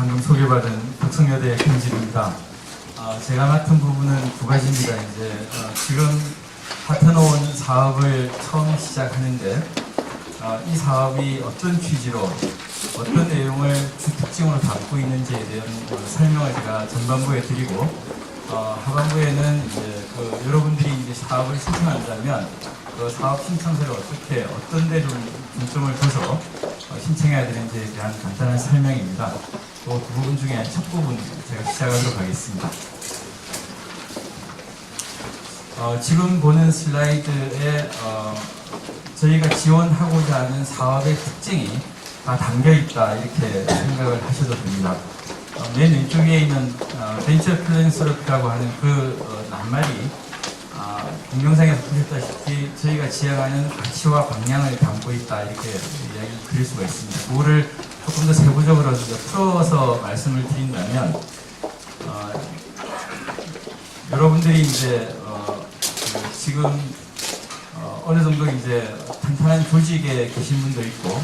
방금 소개받은 덕성여대 김진입니다. 제가 맡은 부분은 두 가지입니다. 지금 파트너원 사업을 처음 시작하는데 이 사업이 어떤 취지로 어떤 내용을 주 특징으로 담고 있는지에 대한 설명을 제가 전반부에 드리고 하반부에는 여러분들이 사업을 신청한다면 그 사업 신청서를 어떤 데 좀 중점을 둬서 신청해야 되는지에 대한 간단한 설명입니다. 또 그 부분 중에 첫 부분 제가 시작하도록 하겠습니다. 지금 보는 슬라이드에 저희가 지원하고자 하는 사업의 특징이 다 담겨있다 이렇게 생각을 하셔도 됩니다. 맨 왼쪽에 있는 벤처 필랜스로피라고 하는 그 낱말이 동영상에서 보셨다시피 저희가 지향하는 가치와 방향을 담고 있다 이렇게 이야기를 드릴 수가 있습니다. 그거를 조금 더 세부적으로 풀어서 말씀을 드린다면 여러분들이 지금 어느 정도 탄탄한 조직에 계신 분도 있고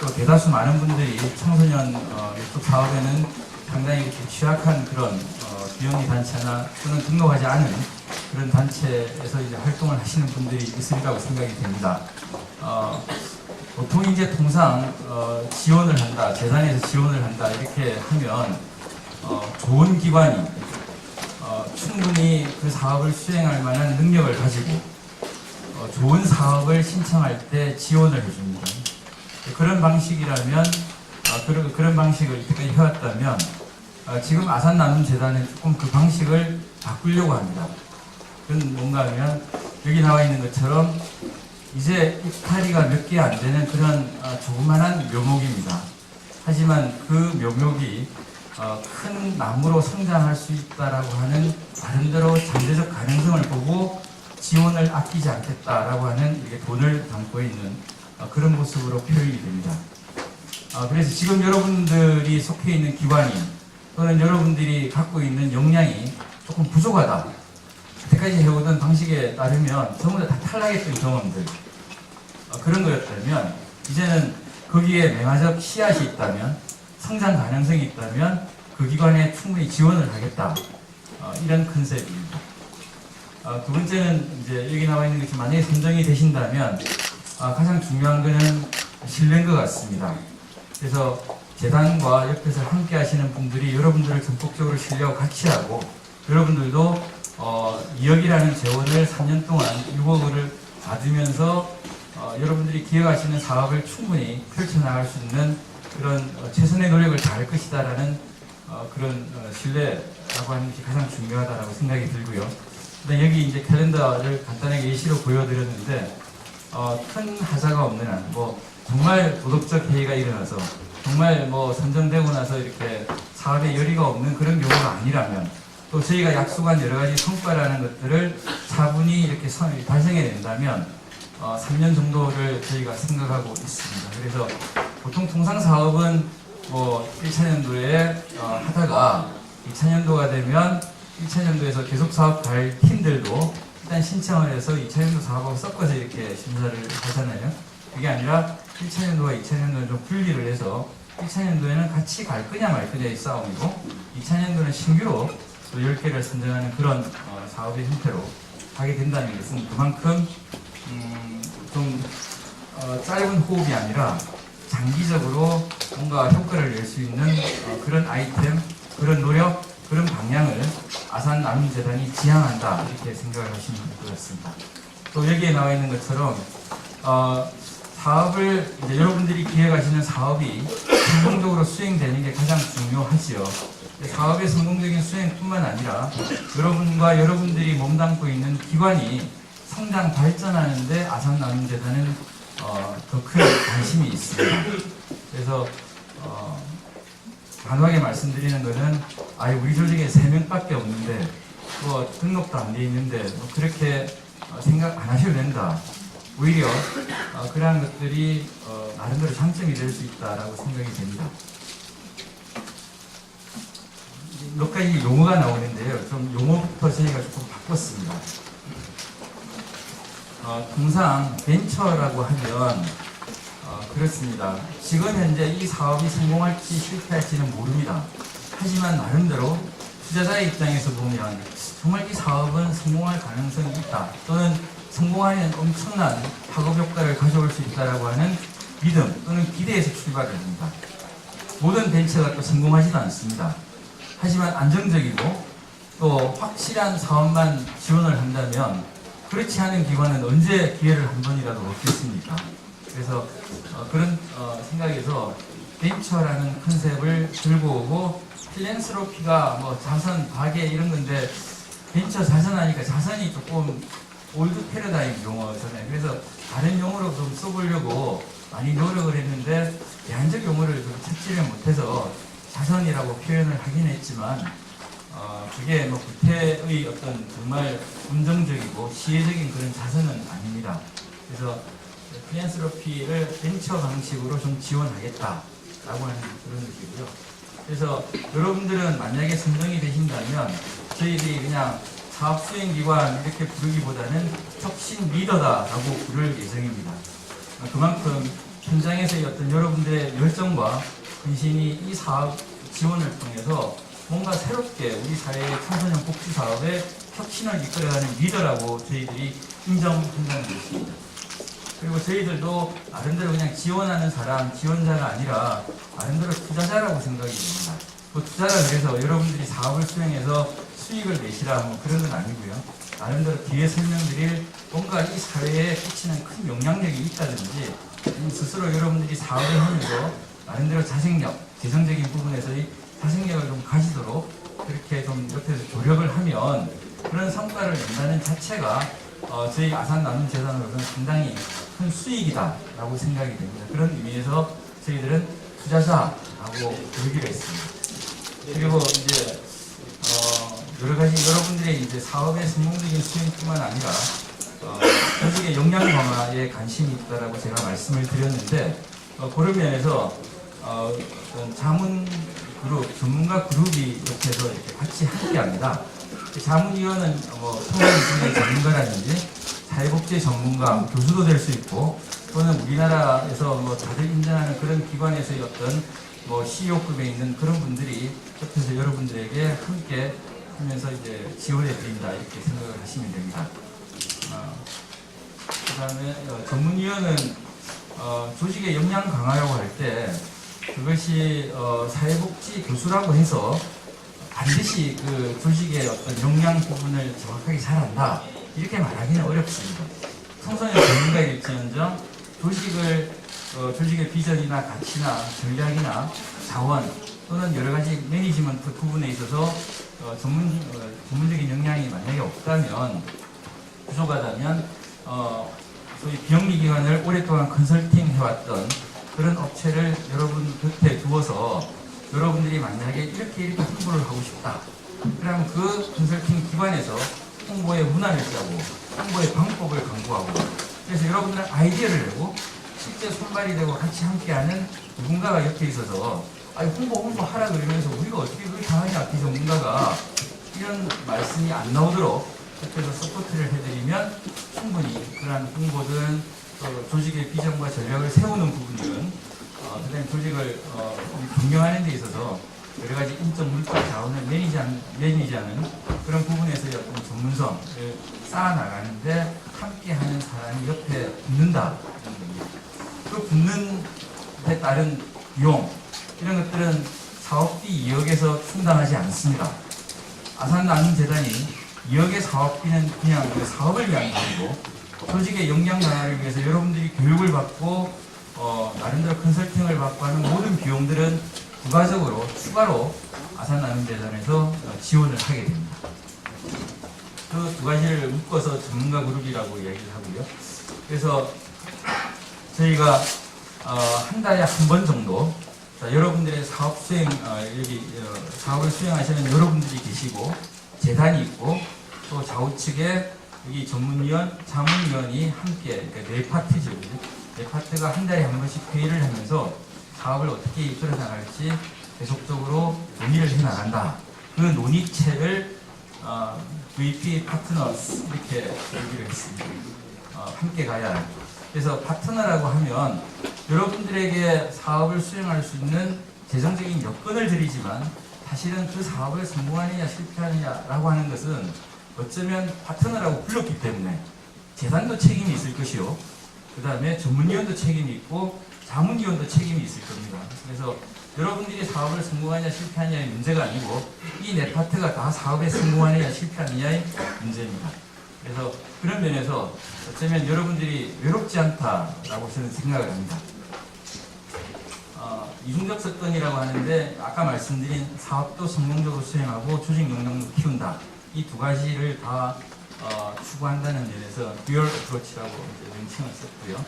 또 대다수 많은 분들이 청소년 이쪽 사업에는 상당히 이렇게 취약한 그런 비영리 단체나 또는 등록하지 않은 그런 단체에서 활동을 하시는 분들이 있으리라고 생각이 됩니다. 보통 통상 지원을 한다, 재단에서 지원을 한다 이렇게 하면 좋은 기관이 충분히 그 사업을 수행할 만한 능력을 가지고 좋은 사업을 신청할 때 지원을 해줍니다. 그런 방식이라면 그런 방식을 이때까지 해왔다면 지금 아산나눔재단은 조금 그 방식을 바꾸려고 합니다. 그건 뭔가 하면 여기 나와 있는 것처럼 이제 이파리가 몇 개 안 되는 그런 조그만한 묘목입니다. 하지만 그 묘목이 큰 나무로 성장할 수 있다라고 하는 나름대로 잠재적 가능성을 보고 지원을 아끼지 않겠다라고 하는 돈을 담고 있는 그런 모습으로 표현이 됩니다. 그래서 지금 여러분들이 속해 있는 기관이 또는 여러분들이 갖고 있는 역량이 조금 부족하다. 그때까지 해오던 방식에 따르면 전부 다 탈락했던 경험들 그런 거였다면 이제는 거기에 맹아적 씨앗이 있다면 성장 가능성이 있다면 그 기관에 충분히 지원을 하겠다 이런 컨셉입니다. 두 번째는 여기 나와 있는 것이 만약에 선정이 되신다면 가장 중요한 것은 신뢰인 것 같습니다. 그래서 재단과 옆에서 함께 하시는 분들이 여러분들을 전폭적으로 신뢰하고 같이 하고 여러분들도 2억이라는 재원을 3년 동안 6억을 받으면서 여러분들이 기획하시는 사업을 충분히 펼쳐나갈 수 있는 그런 최선의 노력을 다할 것이다라는 그런 신뢰라고 하는 것이 가장 중요하다고 생각이 들고요. 여기 캘린더를 간단하게 예시로 보여드렸는데 큰 하자가 없는 한 정말 도덕적 해이가 일어나서 정말 선정되고 나서 이렇게 사업에 열의가 없는 그런 경우가 아니라면 또 저희가 약속한 여러 가지 성과라는 것들을 차분히 이렇게 달성해낸다면 3년 정도를 저희가 생각하고 있습니다. 그래서 보통 통상 사업은 1차년도에 하다가 2차년도가 되면 1차년도에서 계속 사업 갈 팀들도 일단 신청을 해서 2차년도 사업하고 섞어서 이렇게 심사를 하잖아요. 그게 아니라 1차년도와 2차년도는 좀 분리를 해서 1차년도에는 같이 갈 거냐 말 거냐의 싸움이고 2차년도는 신규로 또 10개를 선정하는 그런 사업의 형태로 하게 된다는 것은 그만큼 좀 짧은 호흡이 아니라 장기적으로 뭔가 효과를 낼 수 있는 그런 아이템, 그런 노력, 그런 방향을 아산나눔재단이 지향한다 이렇게 생각을 하시면 될 것 같습니다. 또 여기에 나와 있는 것처럼 사업을 여러분들이 기획하시는 사업이 성공적으로 수행되는 게 가장 중요하지요. 사업의 성공적인 수행뿐만 아니라 여러분과 여러분들이 몸담고 있는 기관이 성장 발전하는데 아산나눔재단은 더 큰 관심이 있습니다. 그래서 단호하게 말씀드리는 것은 우리 조직에 3명밖에 없는데 등록도 안 돼 있는데 그렇게 생각 안 하셔도 된다. 오히려 그러한 것들이 나름대로 장점이 될 수 있다라고 생각이 됩니다. 몇 가지 용어가 나오는데요. 좀 용어부터 저희가 조금 바꿨습니다. 통상 벤처라고 하면 그렇습니다. 지금 현재 이 사업이 성공할지 실패할지는 모릅니다. 하지만 나름대로 투자자의 입장에서 보면 정말 이 사업은 성공할 가능성이 있다, 또는 성공하면 엄청난 파급 효과를 가져올 수 있다라고 하는 믿음 또는 기대에서 출발을 합니다. 모든 벤처가 또 성공하지도 않습니다. 하지만 안정적이고 또 확실한 사업만 지원을 한다면 그렇지 않은 기관은 언제 기회를 한 번이라도 얻겠습니까? 그래서 그런 생각에서 벤처라는 컨셉을 들고 오고, 필랜스로피가 뭐 자선, 가계 이런 건데 벤처 자선하니까 자선이 조금 올드 패러다임 용어잖아요. 그래서 다른 용어로 좀 써보려고 많이 노력을 했는데 대안적 용어를 좀 찾지를 못해서 자선이라고 표현을 하긴 했지만 그게 뭐 구태의 어떤 정말 긍정적이고 시혜적인 그런 자선은 아닙니다. 그래서 필랜스로피를 벤처 방식으로 좀 지원하겠다라고 하는 그런 것이고요. 그래서 여러분들은 만약에 선정이 되신다면 저희들이 그냥 사업 수행기관 이렇게 부르기보다는 혁신 리더다라고 부를 예정입니다. 그만큼 현장에서의 어떤 여러분들의 열정과 근신이 이 사업 지원을 통해서 뭔가 새롭게 우리 사회의 청소년 복지 사업의 혁신을 이끌어가는 리더라고 저희들이 인정한다는 것입니다. 그리고 저희들도 나름대로 그냥 지원하는 사람, 지원자가 아니라 나름대로 투자자라고 생각이 됩니다. 그 투자라 그래서 여러분들이 사업을 수행해서 수익을 내시라 뭐 그런 건 아니고요. 나름대로 뒤에 설명드릴 뭔가 이 사회에 끼치는 큰 영향력이 있다든지 스스로 여러분들이 사업을 하면서 나름대로 자생력, 재정적인 부분에서의 자생력을 좀 가지도록 그렇게 좀 옆에서 조력을 하면 그런 성과를 낸다는 자체가 저희 아산나눔재단으로서는 상당히 큰 수익이다라고 생각이 됩니다. 그런 의미에서 저희들은 투자자라고 부르기로 했습니다. 그리고 이제 여러 가지 여러분들의 이제 사업의 성공적인 수행뿐만 아니라 조직의 역량 강화에 관심이 있다라고 제가 말씀을 드렸는데 그런 면에서 자문 그룹, 전문가 그룹이 옆에서 이렇게 같이 함께합니다. 자문위원은 통합의 전문가라든지 사회복지 전문가, 교수도 될 수 있고, 또는 우리나라에서 다들 인정하는 그런 기관에서의 어떤 CEO급에 있는 그런 분들이 옆에서 여러분들에게 함께 하면서 이제 지원해 드린다 이렇게 생각을 하시면 됩니다. 그 다음에 전문위원은 조직의 역량 강화라고 할 때 그것이 사회복지 교수라고 해서 반드시 그 조직의 어떤 역량 부분을 정확하게 잘한다 이렇게 말하기는 어렵습니다. 청소년 전문가일지언정 조직의 비전이나 가치나 전략이나 자원 또는 여러 가지 매니지먼트 부분에 있어서 전문적인 역량이 만약에 없다면 부족하다면 소위 비영리기관을 오랫동안 컨설팅 해왔던 그런 업체를 여러분 곁에 두어서 여러분들이 만약에 이렇게 홍보를 하고 싶다. 그럼 그 컨설팅 기관에서 홍보의 문화를 짜고 홍보의 방법을 강구하고 그래서 여러분들은 아이디어를 내고 실제 손발이 되고 같이 함께하는 누군가가 옆에 있어서 홍보 하라 그러면서 우리가 어떻게 그걸 다 하냐 앞에 전문가가 이런 말씀이 안 나오도록 옆에서 서포트를 해드리면 충분히 그러한 홍보든 조직의 비전과 전략을 세우는 부분이든 그다음에 조직을 경영하는 데 있어서 여러 가지 인적 물적 자원을 매니지하는 그런 부분에서의 어떤 전문성을 쌓아나가는데 함께하는 사람이 옆에 붙는다. 그 붙는 데 따른 비용 이런 것들은 사업비 2억에서 충당하지 않습니다. 아산나눔재단이 2억의 사업비는 그냥 그 사업을 위한 것이고 조직의 역량 강화를 위해서 여러분들이 교육을 받고 나름대로 컨설팅을 받고 하는 모든 비용들은 부가적으로 추가로 아산나눔재단에서 지원을 하게 됩니다. 그 두 가지를 묶어서 전문가 그룹이라고 이야기를 하고요. 그래서 저희가 한 달에 한 번 정도 여러분들의 사업 수행 여기 사업을 수행하시는 여러분들이 계시고 재단이 있고 또 좌우측에 여기 전문위원, 자문위원이 함께 그러니까 네 파트죠. 네 파트가 한 달에 한 번씩 회의를 하면서 사업을 어떻게 이끌어 나갈지 계속적으로 논의를 해 나간다. 그 논의체를 VP 파트너스 이렇게 얘기를 했습니다. 함께 가야. 그래서 파트너라고 하면 여러분들에게 사업을 수행할 수 있는 재정적인 여건을 드리지만 사실은 그 사업을 성공하느냐 실패하느냐라고 하는 것은 어쩌면 파트너라고 불렀기 때문에 재단도 책임이 있을 것이요. 그 다음에 전문위원도 책임이 있고 자문위원도 책임이 있을 겁니다. 그래서 여러분들이 사업을 성공하느냐 실패하느냐의 문제가 아니고 이 네 파트가 다 사업에 성공하느냐 실패하느냐의 문제입니다. 그래서 그런 면에서 어쩌면 여러분들이 외롭지 않다라고 저는 생각을 합니다. 이중적 접근이라고 하는데 아까 말씀드린 사업도 성공적으로 수행하고 조직 역량도 키운다. 이 두 가지를 다 추구한다는 면에서 듀얼 어프로치라고 명칭을 썼고요.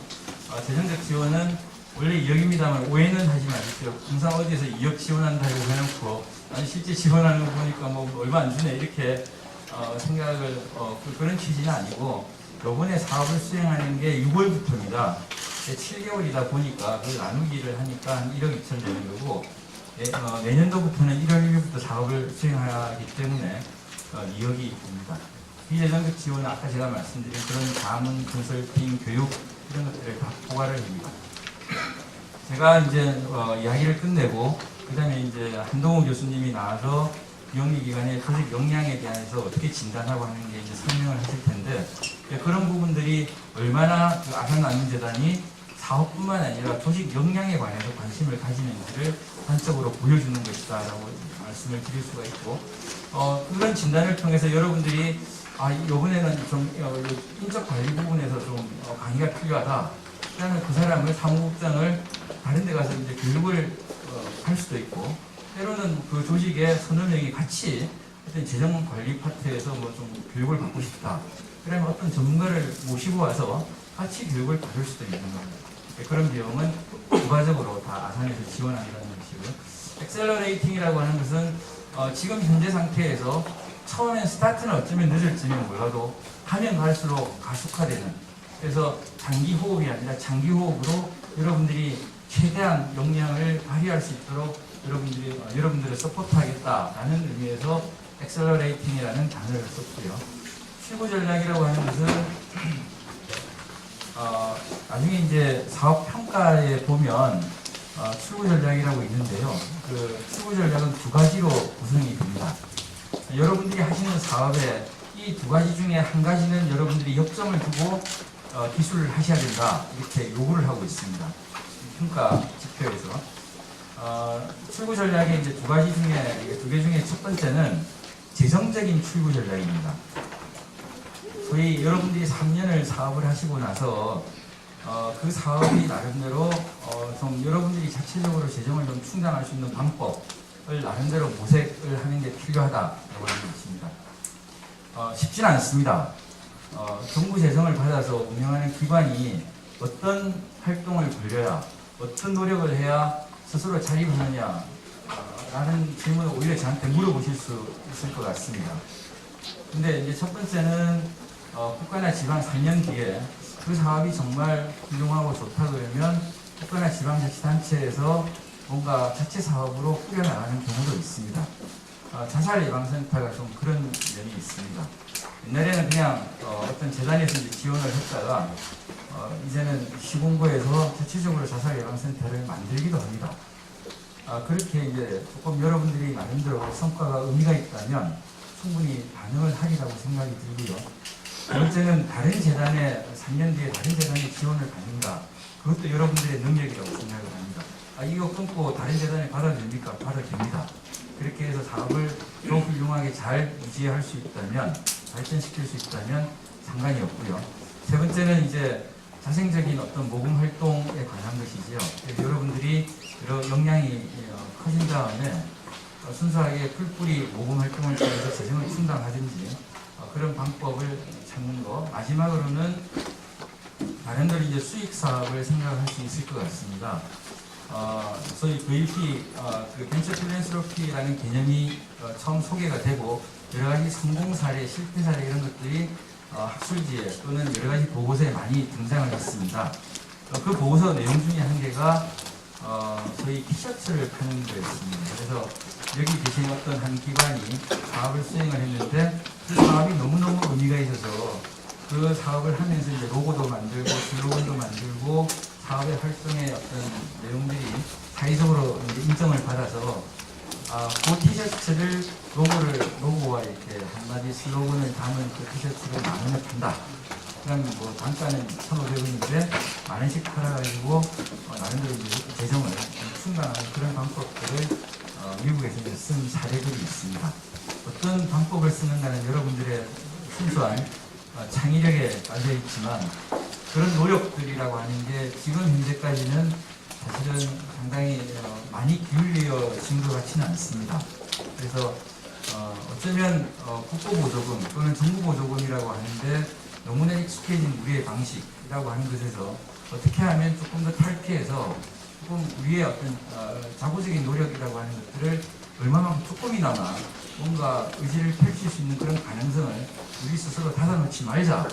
재정적 지원은 원래 2억입니다만 오해는 하지 마십시오. 항상 어디에서 2억 지원한다고 해놓고 아니 실제 지원하는 거 보니까 뭐 얼마 안 주네 이렇게 생각을 그런 취지는 아니고 요번에 사업을 수행하는 게 6월부터입니다. 7개월이다 보니까 그걸 나누기를 하니까 한 1억 2천 되는 거고 내년도부터는 1월 1일부터 사업을 수행하기 때문에 2억이 됩니다. 비재정적 지원은 아까 제가 말씀드린 그런 자문, 컨설팅, 교육 이런 것들을 다 포괄을 합니다. 제가 이제 이야기를 끝내고 그 다음에 이제 한동훈 교수님이 나와서 영리기관의 조직 역량에 대해서 어떻게 진단하고 하는 게 이제 설명을 하실 텐데 그런 부분들이 얼마나 그 아산안민재단이 사업뿐만 아니라 조직 역량에 관해서 관심을 가지는지를 단적으로 보여주는 것이다라고 말씀을 드릴 수가 있고 그런 진단을 통해서 여러분들이 이번에는 좀 인적 관리 부분에서 좀 강의가 필요하다. 그다음에 그 사람을 사무국장을 다른 데 가서 이제 교육을 할 수도 있고 때로는 그 조직의 서너 명이 같이 어떤 재정 관리 파트에서 뭐 좀 교육을 받고 싶다. 그러면 어떤 전문가를 모시고 와서 같이 교육을 받을 수도 있는 겁니다. 그런 비용은 부가적으로 다 아산에서 지원한다는 것이고요. 엑셀러레이팅이라고 하는 것은 지금 현재 상태에서 처음엔 스타트는 어쩌면 늦을지는 몰라도 하면 갈수록 가속화되는 그래서 단기 호흡이 아니라 장기 호흡으로 여러분들이 최대한 역량을 발휘할 수 있도록 여러분들을 서포트하겠다라는 의미에서 엑셀러레이팅이라는 단어를 썼고요. 출구 전략이라고 하는 것은 나중에 이제 사업 평가에 보면 출구 전략이라고 있는데요. 그 출구 전략은 두 가지로 구성이 됩니다. 여러분들이 하시는 사업에 이 두 가지 중에 한 가지는 여러분들이 역점을 두고 기술을 하셔야 된다 이렇게 요구를 하고 있습니다. 평가 지표에서 출구 전략의 이제 두 개 중에 첫 번째는 재정적인 출구 전략입니다. 소위 여러분들이 3년을 사업을 하시고 나서 그 사업이 나름대로 좀 여러분들이 자체적으로 재정을 좀 충당할 수 있는 방법을 나름대로 모색을 하는 게 필요하다라고 하는 것입니다. 쉽진 않습니다. 정부 재정을 받아서 운영하는 기관이 어떤 활동을 벌여야 어떤 노력을 해야 스스로 자립하느냐 라는 질문을 오히려 저한테 물어보실 수 있을 것 같습니다. 근데 이제 첫 번째는 국가나 지방 3년 뒤에 그 사업이 정말 훌륭하고 좋다 그러면 국가나 지방자치단체에서 뭔가 자체 사업으로 꾸려나가는 경우도 있습니다. 자살 예방센터가 좀 그런 면이 있습니다. 옛날에는 그냥 어떤 재단에서 이제 지원을 했다가 이제는 시공부에서 자체적으로 자살 예방센터를 만들기도 합니다. 그렇게 이제 조금 여러분들이 나름대로 성과가 의미가 있다면 충분히 반응을 하리라고 생각이 들고요. 두 번째는 다른 재단에 3년 뒤에 다른 재단에 지원을 받는다. 그것도 여러분들의 능력이라고 생각을 합니다. 이거 끊고 다른 재단에 받아도 됩니까? 받아도 됩니다. 그렇게 해서 사업을 더 훌륭하게 잘 유지할 수 있다면, 발전시킬 수 있다면 상관이 없고요. 세 번째는 이제 자생적인 어떤 모금 활동에 관한 것이지요. 여러분들이 역량이 커진 다음에 순수하게 풀뿌리 모금 활동을 통해서 재정을 충당하든지 그런 방법을 찾는 거. 마지막으로는 나름대로 이제 수익 사업을 생각할 수 있을 것 같습니다. 소위 VP, 그 벤처 필랜스로피라는 개념이 처음 소개가 되고 여러 가지 성공 사례, 실패 사례 이런 것들이 학술지에 또는 여러 가지 보고서에 많이 등장을 했습니다. 그 보고서 내용 중에 한 개가 소위 티셔츠를 파는 거였습니다. 그래서 여기 계신 어떤 한 기관이 사업을 수행을 했는데 그 사업이 너무너무 의미가 있어서 그 사업을 하면서 이제 로고도 만들고 슬로건도 만들고 사업의 활동의 어떤 내용들이 사회적으로 이제 인정을 받아서 그 티셔츠를 로고와 이렇게 한마디 슬로건을 담은 그 티셔츠를 10,000원에 판다. 그럼 뭐 단가는 1,500원인데 10,000원씩 팔아가지고 나름대로 이제 재정을 충당하는 그런 방법들을 미국에서 이제 쓴 사례들이 있습니다. 어떤 방법을 쓰는가는 여러분들의 순수한 창의력에 깔려 있지만 그런 노력들이라고 하는 게 지금 현재까지는 사실은 상당히 많이 기울여진 것 같지는 않습니다. 그래서 어쩌면 국고보조금 또는 정부보조금이라고 하는데 너무나 익숙해진 우리의 방식이라고 하는 것에서 어떻게 하면 조금 더 탈피해서 조금 우리의 어떤 자구적인 노력이라고 하는 것들을 얼마만큼 조금이나마 뭔가 의지를 펼칠 수 있는 그런 가능성을 우리 스스로 닫아놓지 말자라고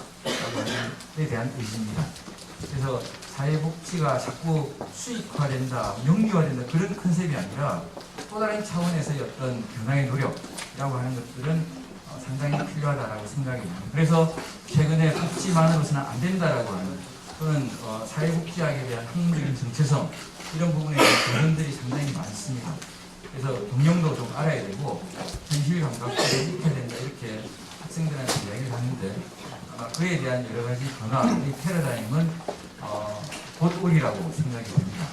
하는 데 대한 의지입니다. 그래서 사회복지가 자꾸 수익화된다, 명리화된다 그런 컨셉이 아니라 또 다른 차원에서의 어떤 변화의 노력이라고 하는 것들은 상당히 필요하다라고 생각이 듭니다. 그래서 최근에 복지만으로서는 안 된다라고 하는 또는 사회복지학에 대한 학문적인 정체성 이런 부분에 대한 도전들이 상당히 많습니다. 그래서 동력도 좀 알아야 되고 현실 감각도 익혀야 된다 이렇게 학생들한테 이야기를 하는데 아마 그에 대한 여러 가지 변화, 이 패러다임은 곧 오리라고 생각이 됩니다.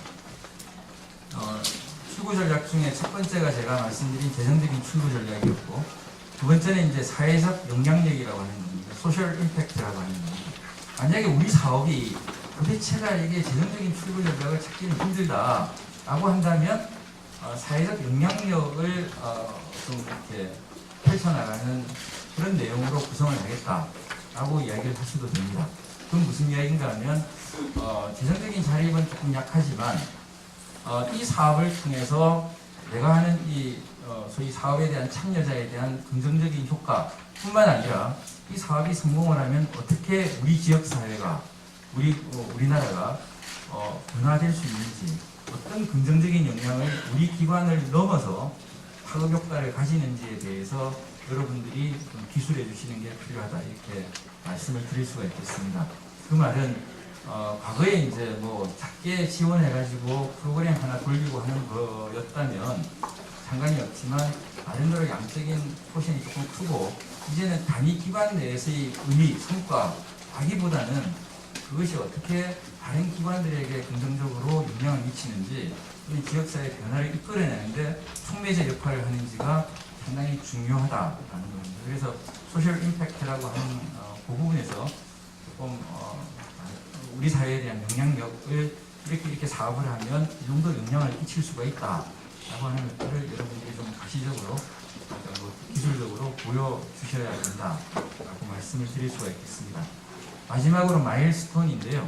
출구 전략 중에 첫 번째가 제가 말씀드린 재정적인 출구 전략이었고 두 번째는 이제 사회적 영향력이라고 하는 겁니다. 소셜 임팩트라고 하는 겁니다. 만약에 우리 사업이 도대체가 이게 재정적인 출구 전략을 찾기는 힘들다라고 한다면 사회적 영향력을 좀 이렇게 펼쳐나가는 그런 내용으로 구성을 하겠다라고 이야기를 하셔도 됩니다. 그건 무슨 이야기인가 하면 재정적인 자립은 조금 약하지만 이 사업을 통해서 내가 하는 이 소위 사업에 대한 참여자에 대한 긍정적인 효과뿐만 아니라 이 사업이 성공을 하면 어떻게 우리 지역 사회가 우리나라가 변화될 수 있는지 어떤 긍정적인 영향을 우리 기관을 넘어서 파급 효과를 가지는지에 대해서 여러분들이 좀 기술해 주시는 게 필요하다 이렇게 말씀을 드릴 수가 있겠습니다. 그 말은 과거에 이제 뭐 작게 지원해가지고 프로그램 하나 돌리고 하는 거였다면 상관이 없지만 나름대로 양적인 포션이 조금 크고 이제는 단위 기관 내에서의 의미, 성과, 하기보다는 그것이 어떻게 다른 기관들에게 긍정적으로 영향을 미치는지 또는 지역사회 변화를 이끌어내는데 촉매제 역할을 하는지가 상당히 중요하다라는 겁니다. 그래서 소셜 임팩트라고 하는 그 부분에서 조금 우리 사회에 대한 영향력을 이렇게 사업을 하면 이 정도 영향을 끼칠 수가 있다라고 하는 것들을 여러분들이 좀 가시적으로 기술적으로 보여주셔야 된다라고 말씀을 드릴 수가 있겠습니다. 마지막으로 마일스톤인데요.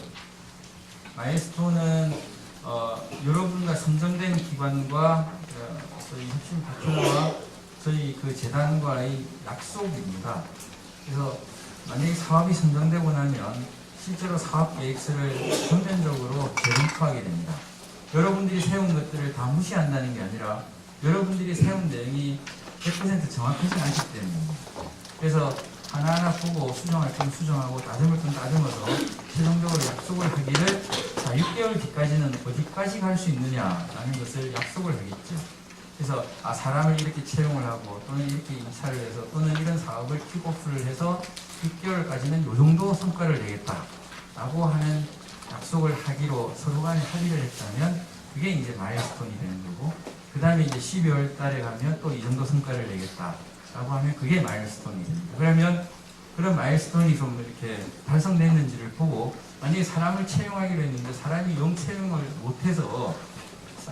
마일스톤은 여러분과 선정된 기관과 저희 핵심 파트너와 저희 그 재단과의 약속입니다. 그래서 만약에 사업이 선정되고 나면 실제로 사업 계획서를 전면적으로 재검토하게 됩니다. 여러분들이 세운 것들을 다 무시한다는 게 아니라 여러분들이 세운 내용이 100% 정확하지 않기 때문입니다. 그래서 하나하나 보고 수정할 건 수정하고 다듬을 건 다듬어서 최종적으로 약속을 하기를 6개월 뒤까지는 어디까지 갈 수 있느냐라는 것을 약속을 하겠죠. 그래서 사람을 이렇게 채용을 하고 또는 이렇게 임차를 해서 또는 이런 사업을 킥오프를 해서 6개월까지는 이 정도 성과를 내겠다라고 하는 약속을 하기로 서로 간에 합의를 했다면 그게 이제 마일스톤이 되는 거고 그 다음에 이제 12월 달에 가면 또 이 정도 성과를 내겠다라고 하면 그게 마일스톤이 됩니다. 그러면 그런 마일스톤이 좀 이렇게 달성됐는지를 보고 만약에 사람을 채용하기로 했는데 사람이 영 채용을 못해서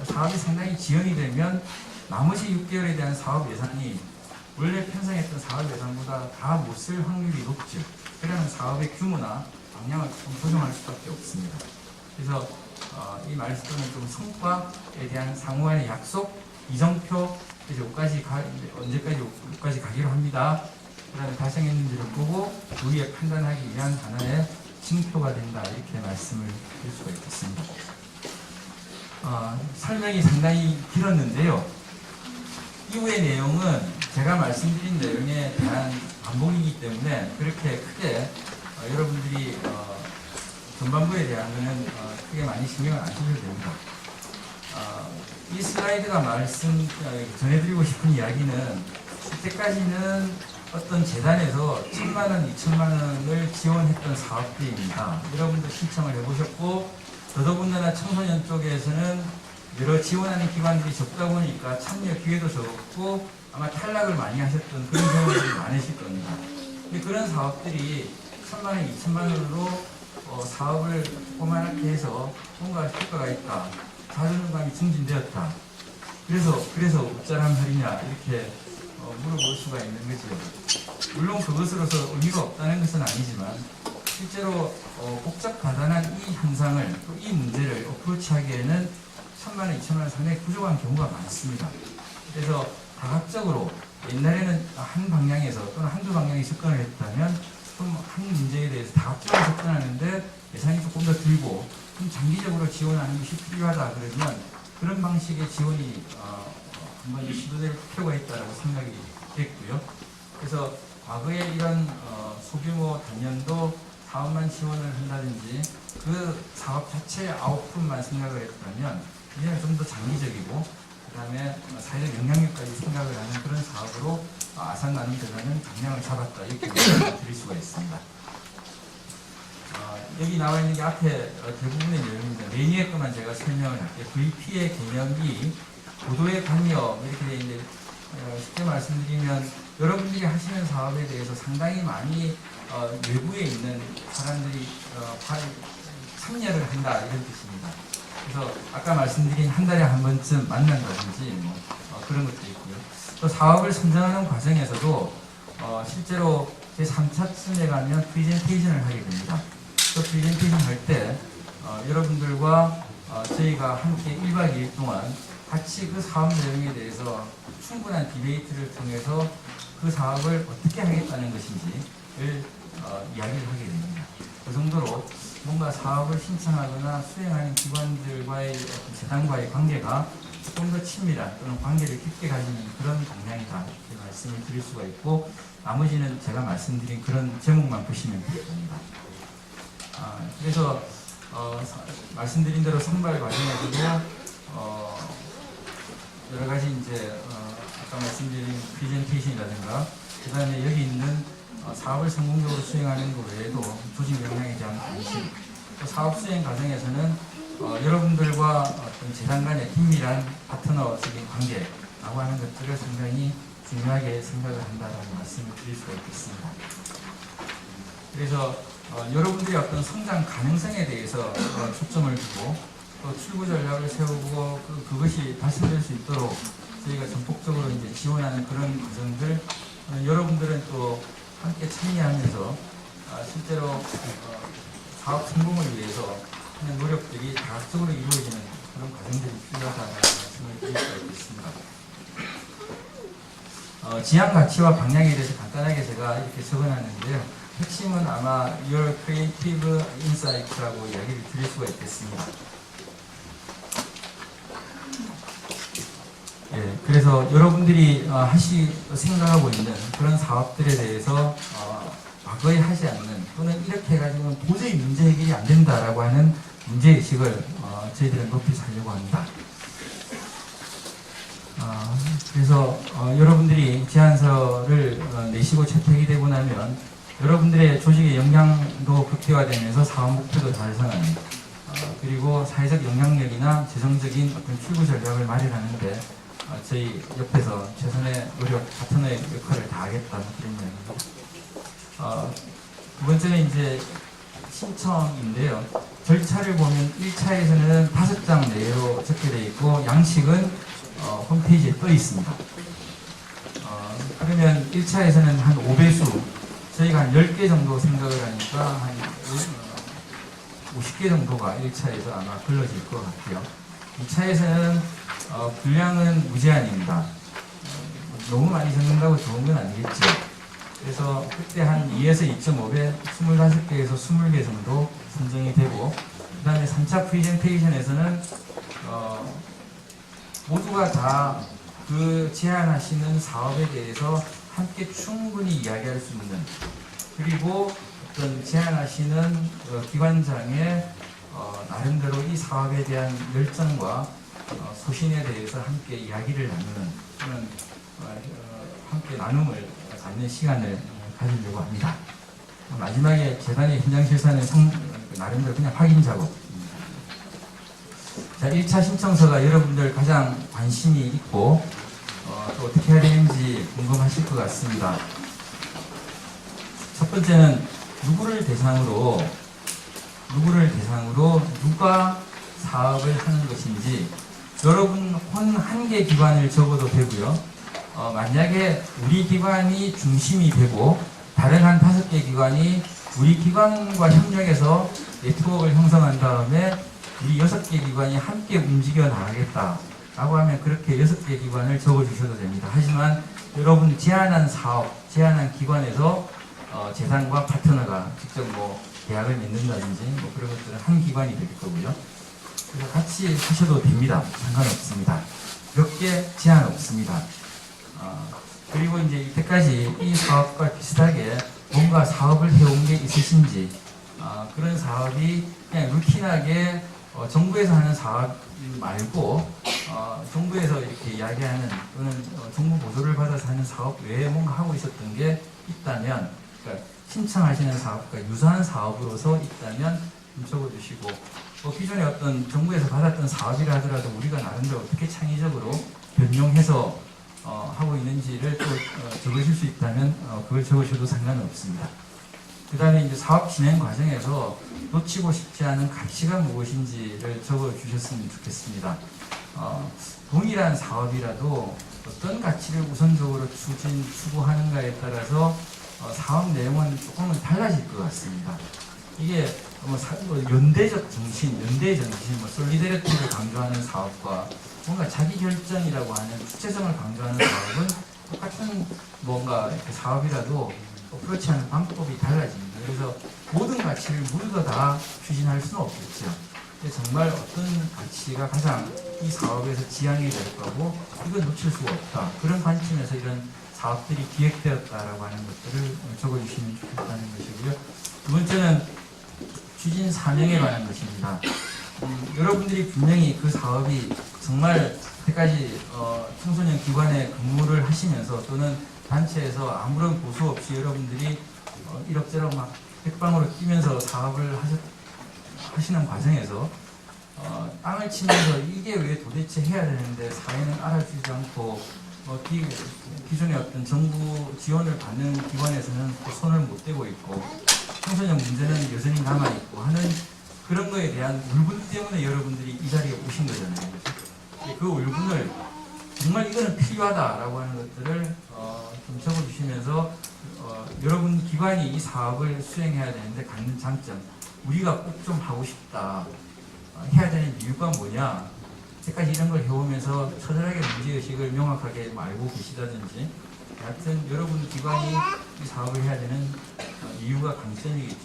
사업이 상당히 지연이 되면 나머지 6개월에 대한 사업 예산이 원래 편성했던 사업 예산보다 다 못 쓸 확률이 높죠. 그러면 사업의 규모나 방향을 좀 조정할 수밖에 없습니다. 그래서 이 마일스톤은 좀 성과에 대한 상호간의 약속, 이정표, 이제 언제까지 여기까지 가기로 합니다. 그다음에 달성했는지를 보고 우리의 판단하기 위한 하나의 징표가 된다 이렇게 말씀을 드릴 수가 있겠습니다. 설명이 상당히 길었는데요. 이후의 내용은 제가 말씀드린 내용에 대한 반복이기 때문에 그렇게 크게 여러분들이 전반부에 대한 거는 크게 많이 신경을 안 쓰셔도 됩니다. 이 슬라이드가 전해드리고 싶은 이야기는 이때까지는 어떤 재단에서 1,000만원, 2,000만원을 지원했던 사업들입니다. 여러분도 신청을 해보셨고, 더더군다나 청소년 쪽에서는 여러 지원하는 기관들이 적다 보니까 참여 기회도 적었고 아마 탈락을 많이 하셨던 그런 경우들이 많으실 겁니다. 근데 그런 사업들이 1,000만원, 2,000만원으로 사업을 꼬마랗게 해서 뭔가 효과가 있다. 자존감이 증진되었다. 그래서 어쩌란 말이냐 이렇게 물어볼 수가 있는 거죠. 물론 그것으로서 의미가 없다는 것은 아니지만 실제로 복잡 가단한 이 현상을 또 이 문제를 어프로치하기에는 1,000만원, 2,000만원 상당히 부족한 경우가 많습니다. 그래서 다각적으로 옛날에는 한 방향에서 또는 한두 방향에 접근을 했다면 좀 한 문제에 대해서 다각적으로 접근하는데 예산이 조금 더 들고 좀 장기적으로 지원하는 것이 필요하다 그러면 그런 방식의 지원이 한번 시도될 필요가 있다고 생각이 됐고요. 그래서 과거에 이런 소규모 단년도 사업만 지원을 한다든지 그 사업 자체의 아웃풋만 생각을 했다면 이제는 좀 더 장기적이고 그 다음에 사회적 영향력까지 생각을 하는 그런 사업으로 아산 나눔재단은 방향을 잡았다 이렇게 말씀드릴 수가 있습니다. 여기 나와 있는 게 앞에 대부분의 내용입니다. 메뉴에 것만 제가 설명을 할게요. VP의 개념이 보도의 관여 이렇게 되어 있는데 쉽게 말씀드리면 여러분들이 하시는 사업에 대해서 상당히 많이 외부에 있는 사람들이 참여를 한다 이런 뜻입니다. 그래서 아까 말씀드린 한 달에 한 번쯤 만난다든지 그런 것도 있고요. 또 사업을 선정하는 과정에서도 실제로 제 3차쯤에 가면 프리젠테이션을 하게 됩니다. 또 프리젠테이션 할 때 여러분들과 저희가 함께 1박 2일 동안 같이 그 사업 내용에 대해서 충분한 디베이트를 통해서 그 사업을 어떻게 하겠다는 것인지를 이야기를 하게 됩니다. 그 정도로 뭔가 사업을 신청하거나 수행하는 기관들과의 재단과의 관계가 조금 더 친밀한 또는 관계를 깊게 가지는 그런 방향이다 이렇게 말씀을 드릴 수가 있고 나머지는 제가 말씀드린 그런 제목만 보시면 되겠습니다. 그래서 말씀드린 대로 선발 과정에서도 여러 가지 이제 아까 말씀드린 프레젠테이션이라든가 그 다음에 여기 있는 사업을 성공적으로 수행하는 것 외에도 조직 역량에 대한 관심 또 사업 수행 과정에서는 여러분들과 어떤 재단 간의 긴밀한 파트너적인 관계라고 하는 것들을 상당히 중요하게 생각을 한다는 말씀을 드릴 수가 있겠습니다. 그래서 여러분들의 어떤 성장 가능성에 대해서 초점을 두고 또 출구 전략을 세우고 그것이 달성될 수 있도록 저희가 전폭적으로 이제 지원하는 그런 과정들 여러분들은 또 함께 참여하면서 실제로 사업 성공을 위해서 하는 노력들이 다각적으로 이루어지는 그런 과정들이 필요하다는 말씀을 드릴 수가 있겠습니다. 지향 가치와 방향에 대해서 간단하게 제가 이렇게 적어놨는데요. 핵심은 아마 Your Creative Insight라고 이야기를 드릴 수가 있겠습니다. 예, 그래서 여러분들이 생각하고 있는 그런 사업들에 대해서 과거에 하지 않는 또는 이렇게 해가지고는 도저히 문제 해결이 안 된다라고 하는 문제의식을 저희들은 높이 살려고 합니다. 그래서 여러분들이 제안서를 내시고 채택이 되고 나면 여러분들의 조직의 역량도 극대화되면서 사업 목표도 달성하는 그리고 사회적 영향력이나 재정적인 어떤 출구 전략을 마련하는데 저희 옆에서 최선의 노력, 파트너의 역할을 다하겠다는 그런 이야기입니다. 두 번째는 이제 신청인데요. 절차를 보면 1차에서는 5장 내로 적게 되어 있고 양식은 홈페이지에 떠 있습니다. 그러면 1차에서는 한 5배수 저희가 한 10개 정도 생각을 하니까 한 50개 정도가 1차에서 아마 걸러질 것 같고요. 2차에서는 분량은 무제한입니다. 너무 많이 적는다고 좋은 건 아니겠죠. 그래서 그때 한 2에서 2.5배, 25개에서 20개 정도 선정이 되고 그 다음에 3차 프리젠테이션에서는 모두가 다 그 제안하시는 사업에 대해서 함께 충분히 이야기할 수 있는 그리고 어떤 제안하시는 기관장의 나름대로 이 사업에 대한 열정과 소신에 대해서 함께 이야기를 나누는 또는 함께 나눔을 갖는 시간을 가지려고 합니다. 마지막에 재단의 현장 실사는 나름대로 그냥 확인 작업입니다. 자, 1차 신청서가 여러분들 가장 관심이 있고 또 어떻게 해야 되는지 궁금하실 것 같습니다. 첫 번째는 누구를 대상으로 누가 사업을 하는 것인지 여러분 한 개 기관을 적어도 되고요. 만약에 우리 기관이 중심이 되고 다른 한 5개 기관이 우리 기관과 협력해서 네트워크를 형성한 다음에 우리 6개 기관이 함께 움직여 나가겠다라고 하면 그렇게 6개 기관을 적어주셔도 됩니다. 하지만 여러분 제안한 사업, 제안한 기관에서 재단과 파트너가 직접 계약을 맺는다든지 그런 것들은 한 기관이 될 거고요. 그래서 같이 하셔도 됩니다. 상관없습니다. 몇 개 제한 없습니다. 그리고 이제 이때까지 이 사업과 비슷하게 뭔가 사업을 해온 게 있으신지 그런 사업이 그냥 루틴하게 정부에서 하는 사업 말고 정부에서 이렇게 이야기하는 또는 정부 보조를 받아서 하는 사업 외에 뭔가 하고 있었던 게 있다면 그러니까 신청하시는 사업과 유사한 사업으로서 있다면 좀 적어주시고 기존에 어떤 정부에서 받았던 사업이라 하더라도 우리가 나름대로 어떻게 창의적으로 변용해서 하고 있는지를 또 적으실 수 있다면 그걸 적으셔도 상관은 없습니다. 그 다음에 이제 사업 진행 과정에서 놓치고 싶지 않은 가치가 무엇인지를 적어주셨으면 좋겠습니다. 동일한 사업이라도 어떤 가치를 우선적으로 추구하는가에 따라서 사업 내용은 조금은 달라질 것 같습니다. 이게 연대적 정신, 솔리데리티를 강조하는 사업과 뭔가 자기 결정이라고 하는 주체성을 강조하는 사업은 똑같은 뭔가 사업이라도 그렇지 않은 방법이 달라집니다. 그래서 모든 가치를 모두 다 추진할 수는 없겠죠. 정말 어떤 가치가 가장 이 사업에서 지향이 될 거고 이건 놓칠 수가 없다. 그런 관점에서 이런 사업들이 기획되었다라고 하는 것들을 적어주시면 좋겠다는 것이고요. 두 번째는 추진 사명에 관한 것입니다. 여러분들이 분명히 그 사업이 정말 그때까지 청소년 기관에 근무를 하시면서 또는 단체에서 아무런 보수 없이 여러분들이 이럭저럭 막 백방으로 뛰면서 사업을 하시는 과정에서 땅을 치면서 이게 왜 도대체 해야 되는데 사회는 알아주지 않고 기존의 어떤 정부 지원을 받는 기관에서는 또 손을 못 대고 있고 청소년 문제는 여전히 남아있고 하는 그런 거에 대한 울분 때문에 여러분들이 이 자리에 오신 거잖아요. 그 울분을 정말 이거는 필요하다라고 하는 것들을 좀 적어주시면서 여러분 기관이 이 사업을 수행해야 되는데 갖는 장점, 우리가 꼭 좀 하고 싶다, 해야 되는 이유가 뭐냐, 이때까지 이런 걸 해오면서 처절하게 문제의식을 명확하게 알고 계시다든지 하여튼 여러분 기관이 이 사업을 해야 되는 이유가 강점이겠죠.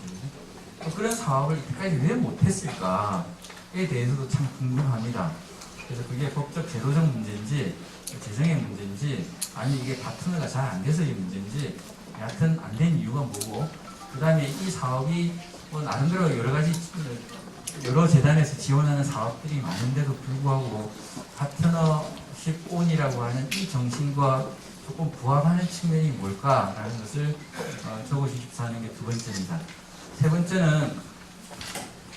또 그런 사업을 이때까지 왜 못했을까에 대해서도 참 궁금합니다. 그래서 그게 법적 제도적 문제인지 재정의 문제인지 아니 이게 파트너가 잘 안 돼서의 문제인지 하여튼 안 된 이유가 뭐고 그 다음에 이 사업이 나름대로 여러 재단에서 지원하는 사업들이 많은데도 불구하고 파트너십 온이라고 하는 이 정신과 조금 부합하는 측면이 뭘까라는 것을 적어주십사 하는 게 두 번째입니다. 세 번째는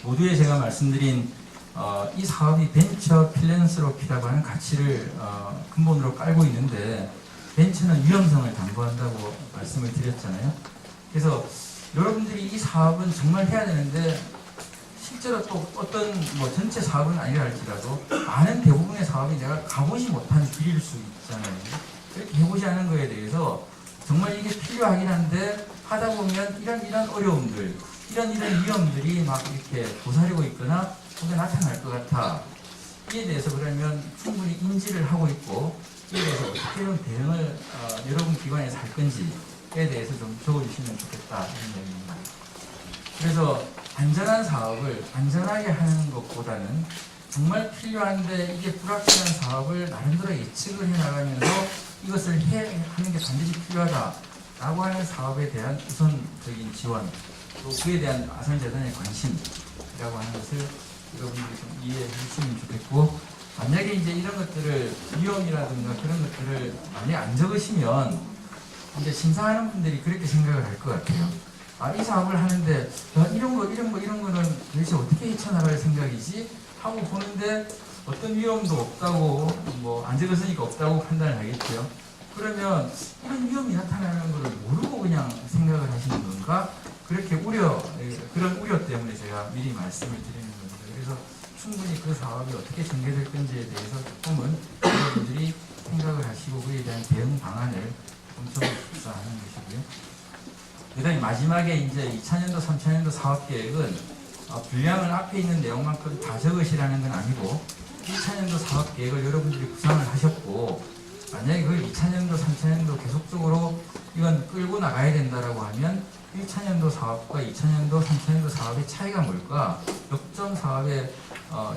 모두에 제가 말씀드린 이 사업이 벤처 필랜스로피라고 하는 가치를 근본으로 깔고 있는데 벤처는 위험성을 담보한다고 말씀을 드렸잖아요. 그래서 여러분들이 이 사업은 정말 해야 되는데 실제로 또 어떤 전체 사업은 아니라 할지라도 많은 대부분의 사업이 내가 가보지 못한 길일 수 있잖아요. 이렇게 해보지 않은 거에 대해서 정말 이게 필요하긴 한데 하다 보면 이런 어려움들, 이런 위험들이 막 이렇게 도사리고 있거나 혹은 나타날 것 같아. 이에 대해서 그러면 충분히 인지를 하고 있고 이에 대해서 어떻게 좀 대응을 여러분 기관에서 할 건지에 대해서 좀 적어주시면 좋겠다 이런 얘기입니다. 그래서 안전한 사업을 안전하게 하는 것보다는 정말 필요한데 이게 불확실한 사업을 나름대로 예측을 해나가면서 이것을 하는 게 반드시 필요하다라고 하는 사업에 대한 우선적인 지원 또 그에 대한 아선재단의 관심이라고 하는 것을 여러분들이 좀 이해해 주시면 좋겠고, 만약에 이제 이런 것들을 위험이라든가 그런 것들을 만약에 안 적으시면 이제 심사하는 분들이 그렇게 생각을 할 것 같아요. 아, 이 사업을 하는데 이런 거는 도대체 어떻게 헤쳐나갈 생각이지? 하고 보는데 어떤 위험도 없다고, 뭐 안 적었으니까 없다고 판단을 하겠죠. 그러면 이런 위험이 나타나는 것을 모르고 그냥 생각을 하시는 건가? 그렇게 그런 우려 때문에 제가 미리 말씀을 드리는 겁니다. 그래서 충분히 그 사업이 어떻게 전개될 건지에 대해서 조금은 여러분들이 생각을 하시고 그에 대한 대응 방안을 적어주십사 하는 것이고요. 그 다음에 마지막에 이제 2000년도, 3000년도 사업 계획은 분량을 앞에 있는 내용만큼 다 적으시라는 건 아니고 1차년도 사업 계획을 여러분들이 구상을 하셨고, 만약에 그걸 2차년도, 3차년도 계속적으로 이건 끌고 나가야 된다라고 하면 1차년도 사업과 2차년도, 3차년도 사업의 차이가 뭘까? 역점 사업의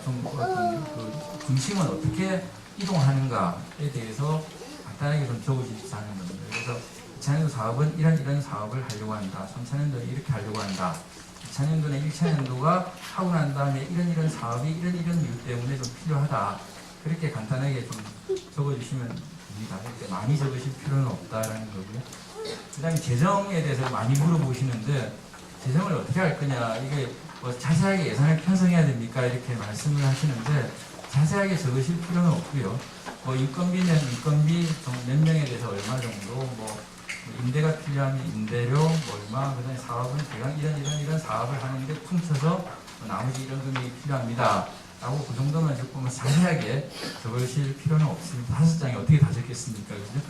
좀 어떤 그 중심은 어떻게 이동하는가에 대해서 간단하게 좀 적어주십사 하는 겁니다. 그래서 2차년도 사업은 이런 사업을 하려고 한다. 3차년도는 이렇게 하려고 한다. 2차년도는 1차년도가 하고 난 다음에 이런 사업이 이런 이유 때문에 좀 필요하다. 그렇게 간단하게 좀 적어주시면 됩니다. 이렇게 많이 적으실 필요는 없다라는 거고요. 그 다음에 재정에 대해서 많이 물어보시는데, 재정을 어떻게 할 거냐, 이게 뭐 자세하게 예산을 편성해야 됩니까? 이렇게 말씀을 하시는데, 자세하게 적으실 필요는 없고요. 뭐 인건비는 인건비 몇 명에 대해서 얼마 정도, 뭐 임대가 필요하면 임대료 얼마, 그다음에 사업은 대강 이런 사업을 하는데 퉁쳐서 나머지 이런 금액이 필요합니다. 라고 그 정도만 조금 자세하게 적으실 필요는 없습니다. 5장에 어떻게 다 적겠습니까? 그죠?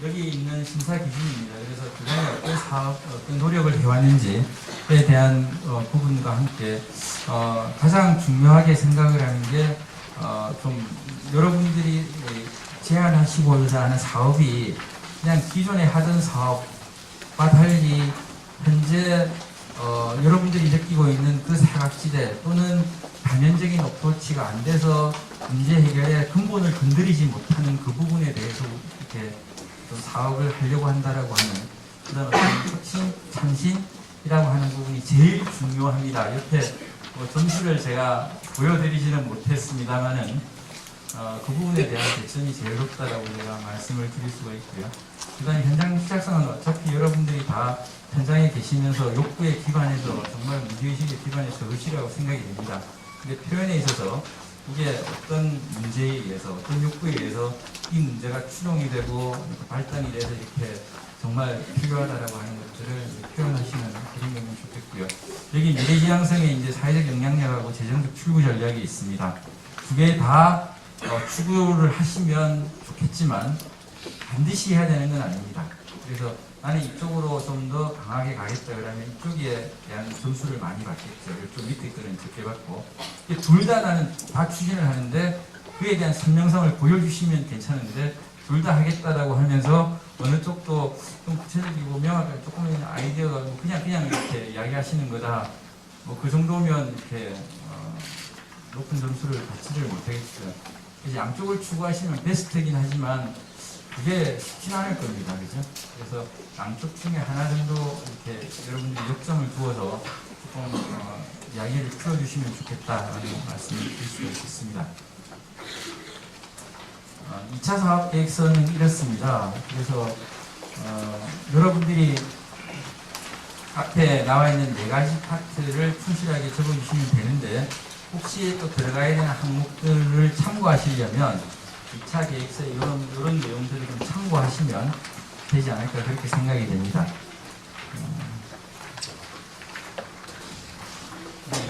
여기 있는 심사 기준입니다. 그래서 그간에 어떤 노력을 해왔는지에 대한 부분과 함께 가장 중요하게 생각을 하는 게 좀 여러분들이 제안하시고자 하는 사업이 그냥 기존에 하던 사업과 달리 현재 여러분들이 느끼고 있는 그 사각지대 또는 단연적인 어프로치가 안 돼서 문제 해결의 근본을 건드리지 못하는 그 부분에 대해서 이렇게 좀 사업을 하려고 한다라고 하는 그런 어떤 혁신, 참신이라고 하는 부분이 제일 중요합니다. 옆에 점수를 제가 보여드리지는 못했습니다만은 그 부분에 대한 대점이 제일 높다라고 제가 말씀을 드릴 수가 있고요. 그 다음에 현장 시작성은 어차피 여러분들이 다 현장에 계시면서 욕구에 기반해서 정말 문제의식에 기반해서 적으시라고 생각이 됩니다. 근데 표현에 있어서 이게 어떤 문제에 의해서, 어떤 욕구에 의해서 이 문제가 추동이 되고 발단이 돼서 이렇게 정말 필요하다라고 하는 것들을 표현하시면 드리면 좋겠고요. 여기 미래지향성에 이제 사회적 영향력하고 재정적 출구 전략이 있습니다. 두 개 다 추구를 하시면 좋겠지만 반드시 해야 되는 건 아닙니다. 그래서 나는 이쪽으로 좀 더 강하게 가겠다 그러면 이쪽에 대한 점수를 많이 받겠죠. 이쪽 밑에 거는 적게 받고. 둘 다 나는 다 추진을 하는데 그에 대한 선명성을 보여주시면 괜찮은데 둘 다 하겠다라고 하면서 어느 쪽도 좀 구체적이고 명확하게 조금 아이디어가 그냥 이렇게 이야기하시는 거다. 뭐 그 정도면 이렇게 높은 점수를 받지를 못하겠어요. 그래서 양쪽을 추구하시면 베스트이긴 하지만 그게 쉽진 않을 겁니다. 그죠? 그래서 양쪽 중에 하나 정도 이렇게 여러분들이 역점을 두어서 조금 이야기를 풀어주시면 좋겠다라는 말씀을 드릴 수가 있겠습니다. 2차 사업 계획서는 이렇습니다. 그래서 여러분들이 앞에 나와 있는 4가지 파트를 충실하게 적어주시면 되는데 혹시 또 들어가야 되는 항목들을 참고하시려면 2차 계획서에 이런 내용들을 좀 참고하시면 되지 않을까 그렇게 생각이 됩니다.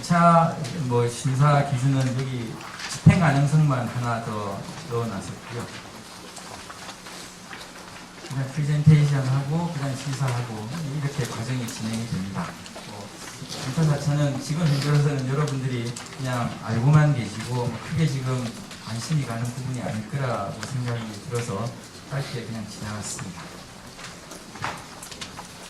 2차 심사 기준은 여기 집행 가능성만 하나 더 넣어놨었고요. 그다음 프레젠테이션하고 그다음 심사하고 이렇게 과정이 진행이 됩니다. 2차 4차는 지금 현재로서는 여러분들이 그냥 알고만 계시고 크게 지금 관심이 가는 부분이 아닐 거라고 생각이 들어서 짧게 그냥 지나갔습니다.